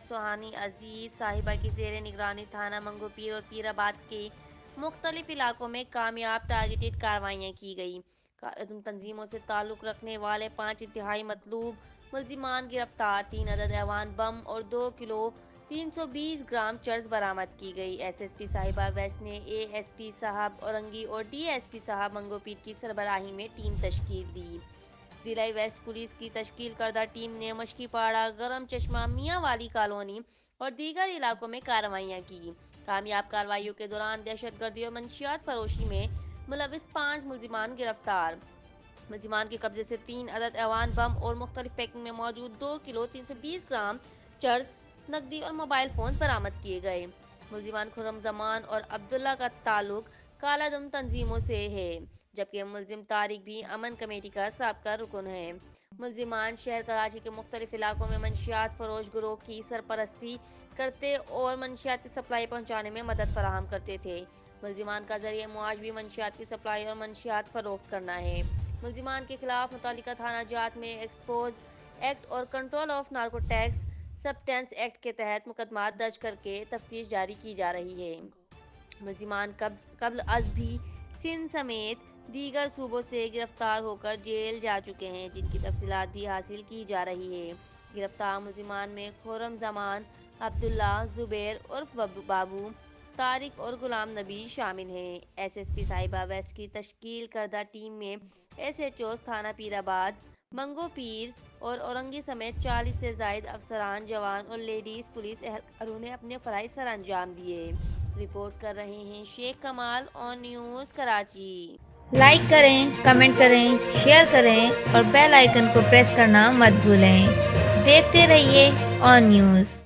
सुहानी अजीज साहिबा की जेर निगरानी थाना मंगोपीर और पीराबाद के मुख्तलिफ इलाकों में कामयाब टारगेटेड कार्रवाइयाँ की गई। तंजीमों से ताल्लुक़ रखने वाले 5 इंतहाई मतलूब मुलजिमान गिरफ्तार, 3 अदद ऐवान बम और 2 किलो 320 ग्राम चर्स बरामद की गई। एसएसपी साहिबा वेस्ट ने एएसपी साहब औरंगी और डीएसपी साहब मंगोपीर की सरबराही में टीम तश्कील दी। जिला वेस्ट पुलिस की तश्कील करदा टीम ने मशकीपाड़ा, गरम चश्मा, मियाँ वाली कॉलोनी और दीगर इलाकों में कार्रवाइयाँ की। कामयाब कार्रवाइयों के दौरान दहशतगर्दी और मंशियात फरोशी में मुलविस 5 मुलजिमान गिरफ्तार। मुलजिमान के कब्जे से 3 अदद ऐवान बम और मुख्तलिफ पैकिंग में मौजूद 2 किलो 320 ग्राम चर्स, नकदी और मोबाइल फ़ोन बरामद किए गए। मुलजिमान खुर्रम जमान और अब्दुल्ला का ताल्लुक कालादम तंजीमों से है, जबकि मुलजिम तारिक भी अमन कमेटी का साबका रुकन है। मुलजिमान शहर कराची के मुख्तलिफ इलाकों में मंशियात फरोश गिरोह की सरपरस्ती करते और मंशियात की सप्लाई पहुँचाने में मदद फराहम करते थे। मुलजिमान का जरिए मुआज भी मंशियात की सप्लाई और मंशियात फरोख्त करना है। मुलजिमान के खिलाफ मुतल्लिका थाना जात में एक्सपोज एक्ट और control of narcotics substance act के तहत मुकदमा दर्ज करके तफ्तीश जारी की जा रही है। मुलजिमान कब्ल अज भी सिंध समेत दीगर सूबों से गिरफ्तार होकर जेल जा चुके हैं, जिनकी तफसीलात भी हासिल की जा रही है। गिरफ्तार मुलजिमान में खुर्रम जमान, अब्दुल्ला, जुबैर उर्फ बाबू, तारिक और गुलाम नबी शामिल हैं। एसएसपी साहिबा वेस्ट की तश्कील करदा टीम में एसएचओ थाना पीराबाद, मंगोपीर और औरंगी समेत 40 से जायद अफसरान, जवान और लेडीज पुलिस एहलकारों ने अपने फराइज सर अंजाम दिए। रिपोर्ट कर रहे हैं शेख कमाल ऑन न्यूज़ कराची। लाइक करें, कमेंट करें, शेयर करें और बेल आइकन को प्रेस करना मत भूलें। देखते रहिए ऑन न्यूज़।